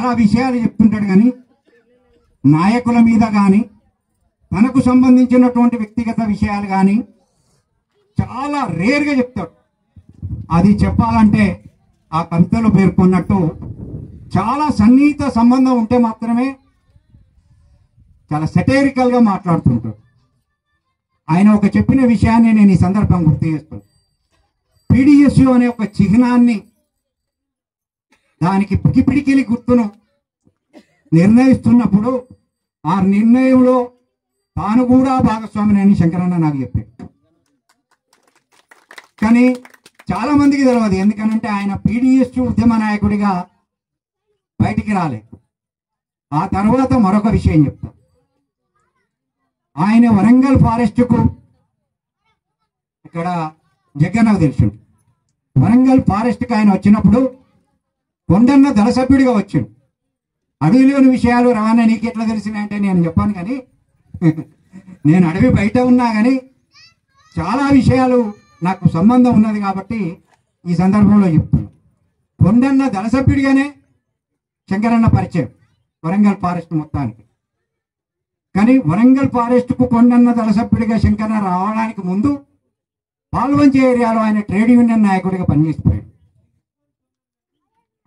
చాలా విషయాలు చెప్తుంటాడు, కానీ నాయకుల మీద కానీ తనకు సంబంధించినటువంటి వ్యక్తిగత విషయాలు కానీ చాలా రేర్గా చెప్తాడు. అది చెప్పాలంటే ఆ కవితలో పేర్కొన్నట్టు చాలా సన్నిహిత సంబంధం ఉంటే మాత్రమే చాలా సెటైరికల్గా మాట్లాడుతుంటాడు. ఆయన ఒక చెప్పిన విషయాన్ని నేను ఈ సందర్భం గుర్తు చేస్తాను. పీడిఎస్యు అనే ఒక చిహ్నాన్ని, దానికి పిడికిలి గుర్తును నిర్ణయిస్తున్నప్పుడు ఆ నిర్ణయంలో తాను కూడా భాగస్వామిని అని శంకరన్న నాకు చెప్పాడు. కానీ చాలా మందికి తెలియదు. ఎందుకనంటే ఆయన పీడిఎస్యు ఉద్యమ నాయకుడిగా బయటికి రాలేదు. ఆ తర్వాత మరొక విషయం చెప్తా. ఆయన వరంగల్ ఫారెస్ట్కు, ఇక్కడ జగన్నకు తెలుసు, వరంగల్ ఫారెస్ట్కి ఆయన వచ్చినప్పుడు కొండన్న దళ సభ్యుడిగా వచ్చాడు. అడవిలోని విషయాలు రవాణా నీకు ఎట్లా తెలిసినాయంటే నేను చెప్పాను, కానీ నేను అడవి బయట ఉన్నా కానీ చాలా విషయాలు నాకు సంబంధం ఉన్నది కాబట్టి ఈ సందర్భంలో చెప్తున్నాను. కొండన్న దళ సభ్యుడిగానే శంకరన్న పరిచయం వరంగల్ ఫారెస్ట్ మొత్తానికి. కానీ వరంగల్ ఫారెస్ట్కు కొండన్న దళ సభ్యుడిగా శంకరన్న రావడానికి ముందు పాల్వంచ ఏరియాలో ఆయన ట్రేడ్ యూనియన్ నాయకుడిగా పనిచేసిపోయాడు.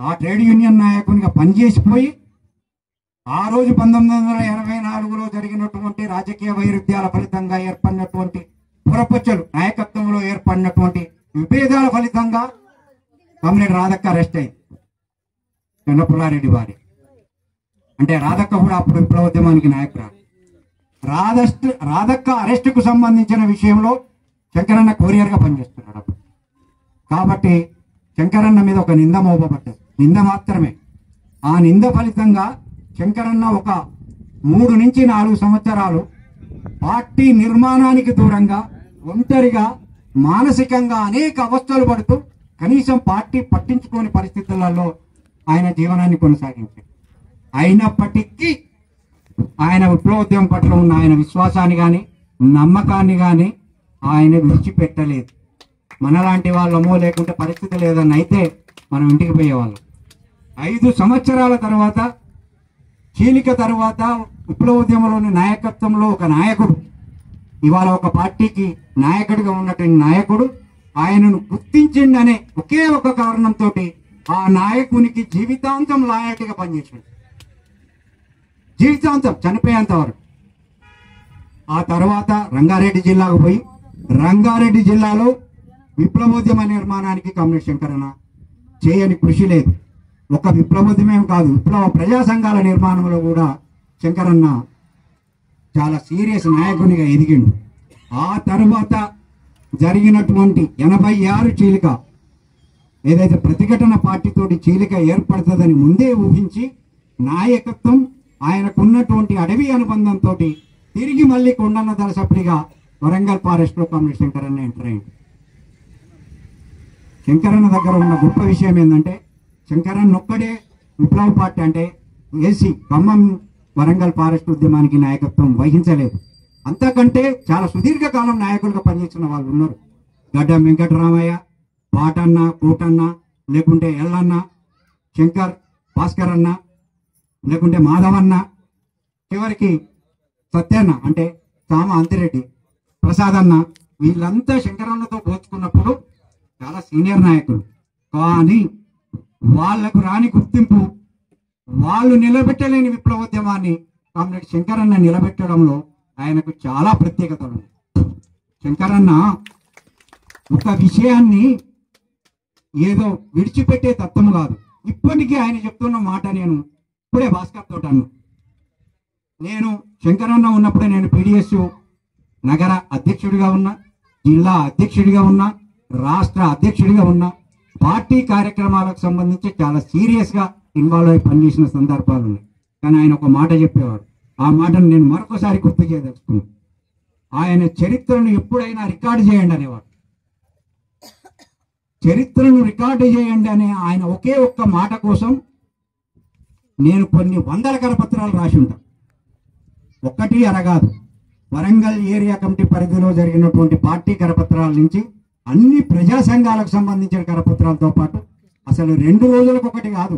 ఆ ట్రేడ్ యూనియన్ నాయకునిగా పనిచేసిపోయి ఆ రోజు 1984లో జరిగినటువంటి రాజకీయ వైరుధ్యాల ఫలితంగా ఏర్పడినటువంటి పురపచ్చలు నాయకత్వంలో ఏర్పడినటువంటి విభేదాల ఫలితంగా కామ్రేడ్ రాధక్క అరెస్ట్ అయింది. కన్నపుల్లారెడ్డి వారి అంటే రాధక్క కూడా అప్పుడు విప్లవోద్యమానికి నాయకురాలు. రాధక్క అరెస్టుకు సంబంధించిన విషయంలో శంకరన్న కొరియర్గా పనిచేస్తున్నాడు అప్పుడు. కాబట్టి శంకరన్న మీద ఒక నింద మోపబడ్డది, నింద మాత్రమే. ఆ నింద ఫలితంగా శంకరన్న ఒక 3 నుంచి 4 సంవత్సరాలు పార్టీ నిర్మాణానికి దూరంగా, ఒంటరిగా, మానసికంగా అనేక అవస్థలు పడుతూ కనీసం పార్టీ పట్టించుకోని పరిస్థితులలో ఆయన జీవనాన్ని కొనసాగించారు. అయినప్పటికీ ఆయన విప్లవోద్యమం పట్ల ఉన్న ఆయన విశ్వాసాన్ని కానీ నమ్మకాన్ని కానీ ఆయన విడిచిపెట్టలేదు. మనలాంటి వాళ్ళమో లేకుంటే పరిస్థితి లేదని అయితే మనం ఇంటికి పోయేవాళ్ళం. 5 సంవత్సరాల తర్వాత, చీలిక తర్వాత విప్లవోద్యమంలోని నాయకత్వంలో ఒక నాయకుడు, ఇవాళ ఒక పార్టీకి నాయకుడిగా ఉన్నటువంటి నాయకుడు ఆయనను గుర్తించిండనే ఒకే ఒక కారణంతో ఆ నాయకునికి జీవితాంతం లాయల్టీగా పనిచేసాడు, జీవితాంతం చనిపోయేంత వరకు. ఆ తర్వాత రంగారెడ్డి జిల్లాకు పోయి రంగారెడ్డి జిల్లాలో విప్లవోద్యమ నిర్మాణానికి కామ్రేడ్ శంకరన్న చేయని కృషి లేదు. ఒక విప్లవోద్యమం కాదు, విప్లవ ప్రజా సంఘాల నిర్మాణంలో కూడా శంకరన్న చాలా సీరియస్ నాయకునిగా ఎదిగిండు. ఆ తర్వాత జరిగినటువంటి 86 చీలిక, ఏదైతే ప్రతిఘటన పార్టీతోటి చీలిక ఏర్పడుతుందని ముందే ఊహించి నాయకత్వం, ఆయనకున్నటువంటి అడవి అనుబంధంతో తిరిగి మళ్ళీ కొండన్న దళ సభ్యుడిగా వరంగల్ ఫారెస్ట్లో కామ్రేడ్ శంకరన్న ఎంటర్ అయ్యింది. శంకరన్న దగ్గర ఉన్న గొప్ప విషయం ఏంటంటే, శంకరన్న ఒక్కడే విప్లవ పార్టీ అంటే ఏసీ ఖమ్మం వరంగల్ ఫారెస్ట్ ఉద్యమానికి నాయకత్వం వహించలేదు. అంతకంటే చాలా సుదీర్ఘకాలం నాయకులుగా పనిచేసిన వాళ్ళు ఉన్నారు. గడ్డం వెంకటరామయ్య, పాటన్న, కోటన్న, లేకుంటే ఎల్లన్న, శంకర్, భాస్కర్ అన్న, లేకుంటే మాధవన్న, చివరికి సత్యన్న అంటే సామ అంతిరెడ్డి, ప్రసాద్ అన్న, వీళ్ళంతా శంకరన్నతో పోల్చుకున్నప్పుడు చాలా సీనియర్ నాయకులు. కానీ వాళ్లకు రాని గుర్తింపు, వాళ్ళు నిలబెట్టలేని విప్లవోద్యమాన్ని కామ్రేడ్ శంకరన్న నిలబెట్టడంలో ఆయనకు చాలా ప్రత్యేకతలు ఉంది. శంకరన్న ఒక విషయాన్ని ఏదో విడిచిపెట్టే తత్వం కాదు. ఇప్పటికీ ఆయన చెప్తున్న మాట నేను ఇప్పుడే భాస్కర్ తోటి అన్నా. నేను శంకరన్న ఉన్నప్పుడే నేను పీడిఎస్ నగర అధ్యక్షుడిగా ఉన్నా, జిల్లా అధ్యక్షుడిగా ఉన్నా, రాష్ట్ర అధ్యక్షుడిగా ఉన్నా. పార్టీ కార్యక్రమాలకు సంబంధించి చాలా సీరియస్గా ఇన్వాల్వ్ అయి పనిచేసిన సందర్భాలు ఉన్నాయి. కానీ ఆయన ఒక మాట చెప్పేవాడు, ఆ మాటను నేను మరొకసారి గుర్తు చేయదలుచుకున్నాను. ఆయన చరిత్రను ఎప్పుడైనా రికార్డు చేయండి అనేవాడు. చరిత్రను రికార్డు చేయండి అనే ఆయన ఒకే ఒక్క మాట కోసం నేను కొన్ని 100 కరపత్రాలు రాసి ఉంటాను. ఒక్కటి అరగాదు. వరంగల్ ఏరియా కమిటీ పరిధిలో జరిగినటువంటి పార్టీ కరపత్రాల నుంచి అన్ని ప్రజా సంఘాలకు సంబంధించిన కరపత్రాలతో పాటు అసలు 2 రోజులకు ఒకటి కాదు,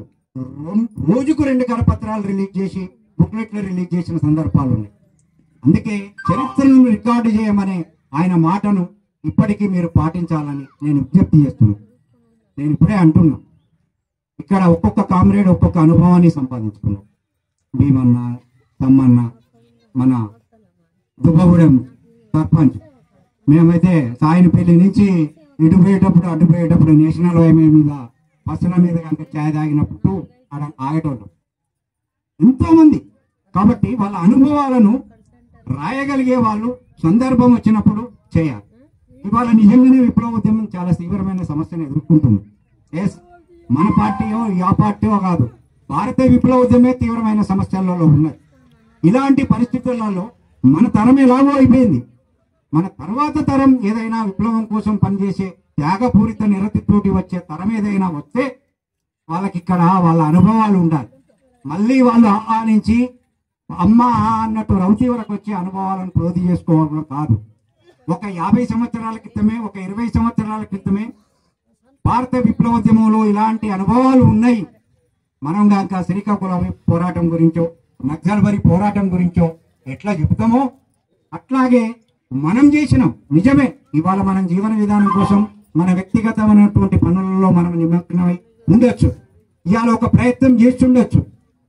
రోజుకు 2 కరపత్రాలు రిలీజ్ చేసి బుక్లెట్లు రిలీజ్ చేసిన సందర్భాలు ఉన్నాయి. అందుకే చరిత్రను రికార్డు చేయమనే ఆయన మాటను ఇప్పటికీ మీరు పాటించాలని నేను విజ్ఞప్తి చేస్తున్నాను. నేను ఇప్పుడే అంటున్నా, ఇక్కడ ఒక్కొక్క కామ్రేడ్ ఒక్కొక్క అనుభవాన్ని సంపాదించుకున్నాడు. భీమన్న, తమ్మన్న, మన దుబ్బగూడెం సర్పంచ్, మేమైతే సాయినపల్లి నుంచి ఇటు పోయేటప్పుడు అడ్డు పోయేటప్పుడు నేషనల్ హైవే మీద బస్సుల మీద కనుక ఛాయ్ తాగినప్పుడు ఆగేటోళ్ళం ఎంతోమంది. కాబట్టి వాళ్ళ అనుభవాలను రాయగలిగే వాళ్ళు సందర్భం వచ్చినప్పుడు చేయాలి. ఇవాళ నిజంగానే విప్లవ ఉద్యమం చాలా తీవ్రమైన సమస్యను ఎదుర్కొంటుంది. మన పార్టీయో ఆ పార్టీయో కాదు, భారత విప్లవ ఉద్యమే తీవ్రమైన సమస్యలలో ఉన్నది. ఇలాంటి పరిస్థితులలో మన తరం ఎలాగో అయిపోయింది. మన తర్వాత తరం ఏదైనా విప్లవం కోసం పనిచేసే త్యాగపూరిత నిరతితోటి వచ్చే తరం ఏదైనా వస్తే వాళ్ళకి ఇక్కడ వాళ్ళ అనుభవాలు ఉండాలి. మళ్ళీ వాళ్ళు ఆ నుంచి అమ్మ అన్నట్టు రౌతి వరకు వచ్చే అనుభవాలను క్రోధి చేసుకోవడం కాదు. ఒక 50 సంవత్సరాల క్రితమే, ఒక 20 సంవత్సరాల క్రితమే భారత విప్లవోద్యమంలో ఇలాంటి అనుభవాలు ఉన్నాయి. మనం కనుక శ్రీకాకుళం పోరాటం గురించో నక్సల్బరీ పోరాటం గురించో ఎట్లా చెబుతామో అట్లాగే మనం చేసినాం. నిజమే, ఇవాళ మనం జీవన విధానం కోసం మన వ్యక్తిగతమైనటువంటి పనులలో మనం నిమగ్నమై ఉండొచ్చు, ఇవాళ ఒక ప్రయత్నం చేస్తుండొచ్చు.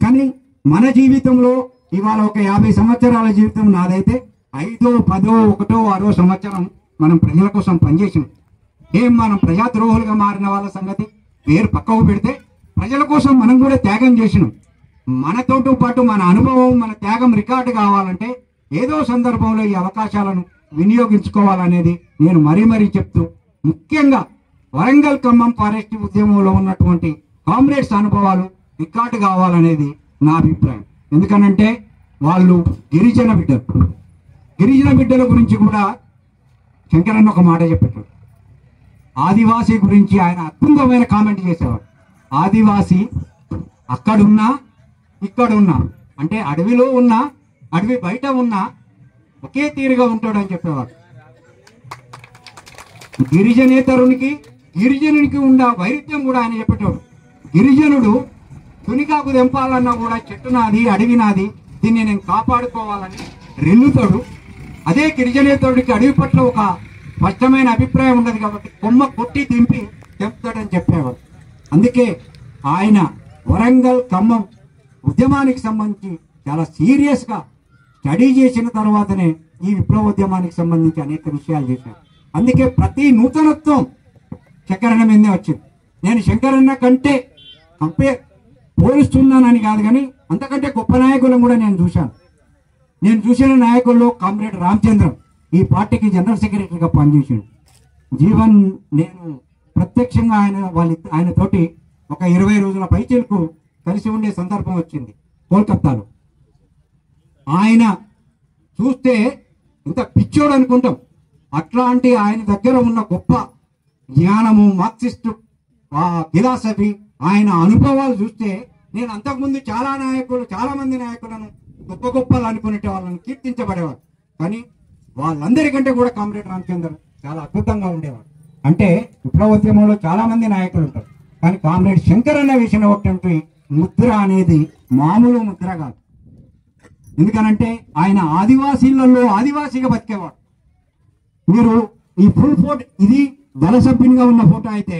కానీ మన జీవితంలో ఇవాళ ఒక 50 సంవత్సరాల జీవితం నాదైతే 5, 10, 1, 6 సంవత్సరం మనం ప్రజల కోసం పనిచేసినాం. మనం ప్రజాద్రోహులుగా మారిన వాళ్ళ సంగతి పేరు పక్కకు పెడితే ప్రజల కోసం మనం కూడా త్యాగం చేసినాం. మనతో పాటు మన అనుభవం, మన త్యాగం రికార్డు కావాలంటే ఏదో సందర్భంలో ఈ అవకాశాలను వినియోగించుకోవాలనేది నేను మరీ చెప్తూ, ముఖ్యంగా వరంగల్ ఖమ్మం ఫారెస్ట్ ఉద్యమంలో ఉన్నటువంటి కామ్రేడ్స్ అనుభవాలు రికార్డు కావాలనేది నా అభిప్రాయం. ఎందుకనంటే వాళ్ళు గిరిజన బిడ్డల గురించి కూడా శంకరన్న ఒక మాట చెప్పాడు. ఆదివాసీ గురించి ఆయన అద్భుతమైన కామెంట్ చేసేవాడు. ఆదివాసీ అక్కడున్నా ఇక్కడున్నా, అంటే అడవిలో ఉన్నా అడవి బయట ఉన్నా ఒకే తీరుగా ఉంటాడని చెప్పేవాడు. గిరిజనునికి ఉన్న వైరుధ్యం కూడా ఆయన చెప్పేటోడు. గిరిజనుడు తునికాకు తెంపాలన్నా కూడా చెట్టు నాది, అడవి నాది, దీన్ని నేను కాపాడుకోవాలని రెల్లుతాడు. అదే గిరిజనేతరుడికి అడవి పట్ల ఒక స్పష్టమైన అభిప్రాయం ఉండదు కాబట్టి కొమ్మ కొట్టి తెంపుతాడని చెప్పేవాడు. అందుకే ఆయన వరంగల్ ఖమ్మం ఉద్యమానికి సంబంధించి చాలా సీరియస్గా స్టడీ చేసిన తర్వాతనే ఈ విప్లవోద్యమానికి సంబంధించి అనేక విషయాలు చేశారు. అందుకే ప్రతి నూతనత్వం శంకరన్న మీదే వచ్చింది. నేను శంకరన్న కంటే పోలుస్తున్నానని కాదు, కానీ అంతకంటే గొప్ప నాయకులను కూడా నేను చూశాను. నేను చూసిన నాయకుల్లో కామ్రేడ్ రామచంద్రం ఈ పార్టీకి జనరల్ సెక్రటరీగా పనిచేసాడు. జీవన్ నేను ప్రత్యక్షంగా ఆయనతోటి ఒక 20 రోజుల పైచీలకు కలిసి ఉండే సందర్భం వచ్చింది కోల్కతాలో. ఆయన చూస్తే ఇంత పిచ్చోడు అనుకుంటాం. అట్లాంటి ఆయన దగ్గర ఉన్న గొప్ప జ్ఞానము, మార్క్సిస్టు ఫిలాసఫీ, ఆయన అనుభవాలు చూస్తే నేను అంతకుముందు చాలా మంది నాయకులను గొప్పలు అనుకునే వాళ్ళని కీర్తించబడేవాడు. కానీ వాళ్ళందరికంటే కూడా కామ్రేడ్ రామచంద్ర చాలా అద్భుతంగా ఉండేవాడు. అంటే విప్లవోద్యమంలో చాలా మంది నాయకులు ఉంటారు, కానీ కామ్రేడ్ శంకరన్న వేసినటువంటి ముద్ర అనేది మామూలు ముద్ర కాదు. ఎందుకనంటే ఆయన ఆదివాసీలలో ఆదివాసీగా బతికేవాడు. మీరు ఈ ఫుల్ ఫోటో, ఇది దళ సభ్యునిగా ఉన్న ఫోటో అయితే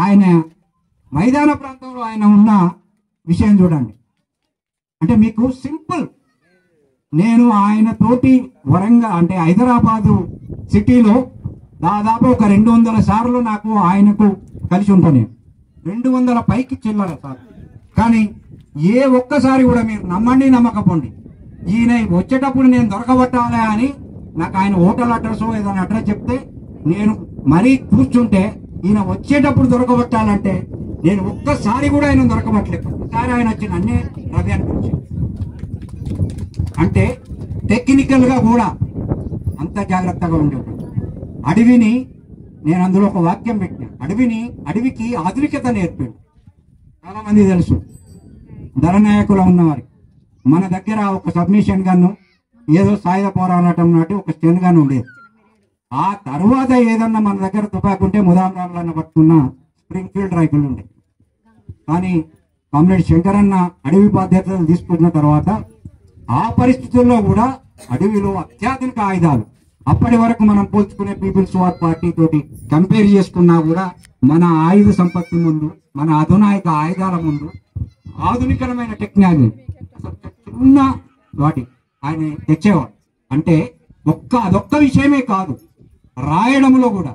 ఆయన మైదాన ప్రాంతంలో ఆయన ఉన్న విషయం చూడండి. అంటే మీకు సింపుల్, నేను ఆయన తోటి వరంగల్ అంటే హైదరాబాదు సిటీలో దాదాపు ఒక 200 సార్లు నాకు ఆయనకు కలిసి ఉంటాను. 200 పైకి చిల్లర సార్. కానీ ఏ ఒక్కసారి కూడా మీరు నమ్మండి నమ్మకపోండి, ఈయన వచ్చేటప్పుడు నేను దొరకబట్టాలి అని నాకు ఆయన హోటల్ అడ్రస్ ఏదైనా అడ్రస్ చెప్తే నేను మరీ కూర్చుంటే ఈయన వచ్చేటప్పుడు దొరకబట్టాలంటే నేను ఒక్కసారి కూడా ఆయన దొరకబట్టలేదు. ఒక్కసారి ఆయన వచ్చి నన్నే రవి అనిపించింది. అంటే టెక్నికల్ గా కూడా అంత జాగ్రత్తగా ఉండేవాడు. అడవిని నేను అందులో ఒక వాక్యం పెట్టిన, అడవికి ఆధునికత నేర్పాడు. చాలా మంది తెలుసు ధరనాయకులు ఉన్నవారికి. మన దగ్గర ఒక సబ్మిషన్ గన్ను, ఏదో సాయుధ పోరాటం నాటి ఒక స్టెన్ గన్ ఉండేది. ఆ తర్వాత ఏదన్నా మన దగ్గర తుపాకు ఉంటే ముదాం రాములన్న పట్టుకున్న స్ప్రింగ్ ఫీల్డ్ రైఫిల్ ఉండే. కానీ కామ్రేడ్ శంకరన్న అడవి బాధ్యతలు తీసుకున్న తర్వాత ఆ పరిస్థితుల్లో కూడా అడవిలో అత్యాధునిక ఆయుధాలు, అప్పటి వరకు మనం పోల్చుకునే పీపుల్స్ వార్ పార్టీ తోటి కంపేర్ చేసుకున్నా కూడా మన ఆయుధ సంపత్తి ముందు, మన అధునాయక ఆయుధాల ముందు ఆధునికమైన టెక్నాలజీ చిన్న వాటి ఆయన తెచ్చేవాడు. అంటే అదొక్క విషయమే కాదు, రాయడంలో కూడా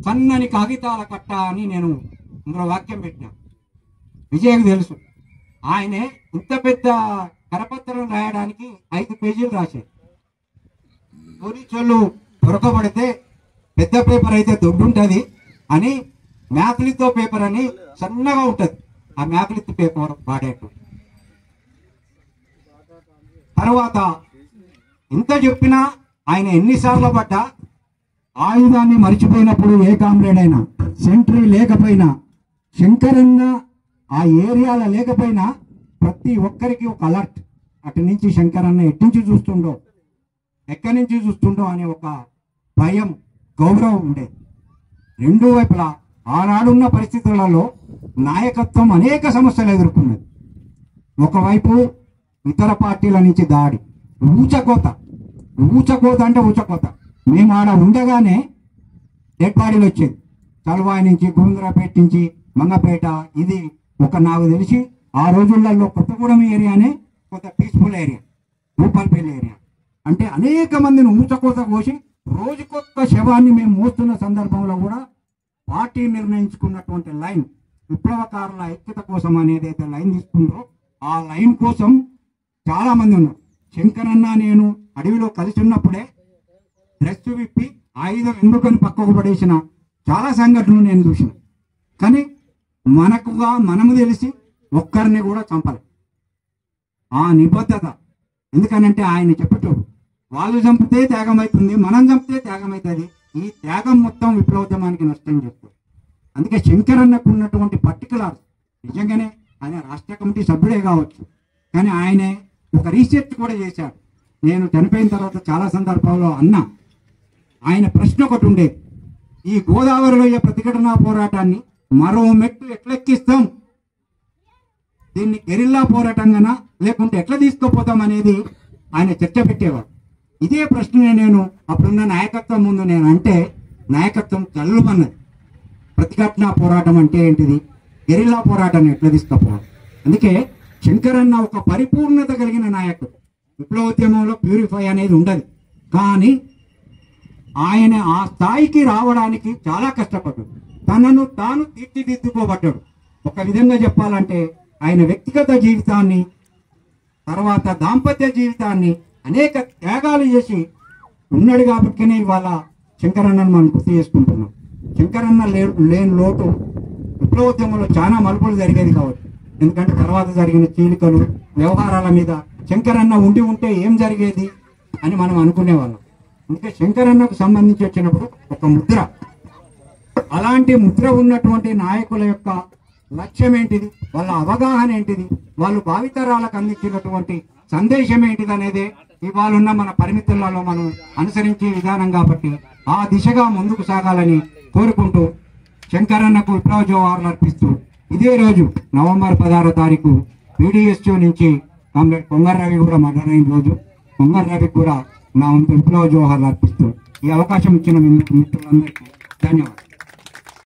సన్నని కాగితాల కట్ట అని నేను ఇందులో వాక్యం పెట్టినా. విజయ్కి తెలుసు, ఆయనే ఇంత పెద్ద కరపత్రం రాయడానికి 5 పేజీలు రాశారు. పోలీసులు దొరకబడితే పెద్ద పేపర్ అయితే దొడ్డుంటది అని మ్యాథ్లితో పేపర్ అని సన్నగా ఉంటది, ఆ మ్యాథ్లిత్ పేపర్ వాడేట్టు. తర్వాత ఇంత చెప్పినా ఆయన ఎన్నిసార్లు పడ్డా ఆయుధాన్ని మర్చిపోయినప్పుడు ఏ కామ్రేడ్ అయినా, సెంట్రీ లేకపోయినా, శంకరన్న ఆ ఏరియాలో లేకపోయినా ప్రతి ఒక్కరికి ఒక అలర్ట్, అటు నుంచి శంకరన్న ఎట్నుంచి చూస్తుండో, ఎక్కడి నుంచి చూస్తుండో అనే ఒక భయం, గౌరవం ఉండేది. రెండు వైపులా ఆనాడున్న పరిస్థితులలో నాయకత్వం అనేక సమస్యలు ఎదుర్కొన్నది. ఒకవైపు ఇతర పార్టీల నుంచి దాడి, ఊచకోత అంటే ఊచకోత. మేము ఆడ ఉండగానే డెడ్ బాడీలు వచ్చేది, చలువాయి నుంచి, గోవిందరాపేట నుంచి, మంగపేట. ఇది నాకు తెలిసి ఆ రోజులలో కొత్తగూడెం ఏరియానే కొంత పీస్ఫుల్ ఏరియా, భూపాల్పల్లి ఏరియా. అంటే అనేక మందిని ఊచకోత కోసి రోజుకొక్క శవాన్ని మేము మోస్తున్న సందర్భంలో కూడా పార్టీ నిర్ణయించుకున్నటువంటి లైన్, విప్లవకారుల ఐక్యత కోసం అనేది అయితే లైన్ తీసుకుందో ఆ లైన్ కోసం చాలా మంది ఉన్నారు. శంకరన్న నేను అడవిలో కలిసి ఉన్నప్పుడే డ్రెస్ విప్పి ఆయుధం ఎందుకని పక్కకు పడేసిన చాలా సంఘటనలు నేను చూసిన. కానీ మనము తెలిసి ఒక్కరిని కూడా చంపలేదు. ఆ నిబద్ధత, ఎందుకనంటే ఆయన చెప్పేటోడు, వాళ్ళు చంపితే త్యాగం అవుతుంది, మనం చంపితే త్యాగం అవుతుంది. ఈ త్యాగం మొత్తం విప్లవోద్యమానికి నష్టం చేస్తుంది. అందుకే శంకరన్నకు ఉన్నటువంటి పర్టికులర్, నిజంగానే ఆయన రాష్ట్ర కమిటీ సభ్యుడే కావచ్చు, కానీ ఆయనే ఒక రీసెర్చ్ కూడా చేశాడు. నేను చనిపోయిన తర్వాత చాలా సందర్భాల్లో ఆయన ప్రశ్న ఒకటి ఉండేది, ఈ గోదావరిలో ప్రతిఘటనా పోరాటాన్ని మరో మెట్టు ఎట్లెక్కిస్తాం, దీన్ని గెరిల్లా పోరాటంగానా లేకుంటే ఎట్లా తీసుకుపోతాం అనేది ఆయన చర్చ పెట్టేవాడు. ఇదే ప్రశ్న నేను అప్పుడున్న నాయకత్వం ముందు నేను అంటే, నాయకత్వం చల్లుమన్నది. ప్రతిఘటనా పోరాటం అంటే ఏంటిది, గెరిల్లా పోరాటాన్ని ఎట్లా తీసుకుపోవాలి. అందుకే శంకరన్న ఒక పరిపూర్ణత కలిగిన నాయకుడు. విప్లవోద్యమంలో ప్యూరిఫై అనేది ఉండదు, కానీ ఆయన ఆ స్థాయికి రావడానికి చాలా కష్టపడ్డాడు. తనను తాను తీర్చిదిద్దుకోబడ్డాడు. ఒక విధంగా చెప్పాలంటే ఆయన వ్యక్తిగత జీవితాన్ని, తర్వాత దాంపత్య జీవితాన్ని అనేక త్యాగాలు చేసి ఉన్నాడు. కాబట్టినే ఇవాళ శంకరన్నను మనం గుర్తు చేసుకుంటున్నాం. శంకరన్న లేని లోటు విప్లవోద్యమంలో చాలా మలుపులు జరిగేది కావచ్చు. ఎందుకంటే తర్వాత జరిగిన చీలికలు, వ్యవహారాల మీద శంకరన్న ఉంటే ఏం జరిగేది అని మనం అనుకునేవాళ్ళం. అందుకే శంకరన్నకు సంబంధించి వచ్చినప్పుడు ఒక ముద్ర, అలాంటి ముద్ర ఉన్నటువంటి నాయకుల యొక్క లక్ష్యం ఏంటిది, వాళ్ళ అవగాహన ఏంటిది, వాళ్ళు భావితరాలకు అందించినటువంటి సందేశం ఏంటిది అనేది ఇవాళ ఉన్న మన పరిమితులలో మనం అనుసరించే విధానం. కాబట్టి ఆ దిశగా ముందుకు సాగాలని కోరుకుంటూ శంకరన్నకు విప్లవ జోహార్లు అర్పిస్తూ, ఇదే రోజు నవంబర్ 16వ తారీఖు PDSU నుంచి కామ్రేడ్ కొంగర రవి కూడా మర్డర్ అయిన రోజు. కొంగర రవికి కూడా నా విప్లవ జోహార్లు అర్పిస్తూ ఈ అవకాశం ఇచ్చిన మిత్రులందరికీ ధన్యవాదాలు.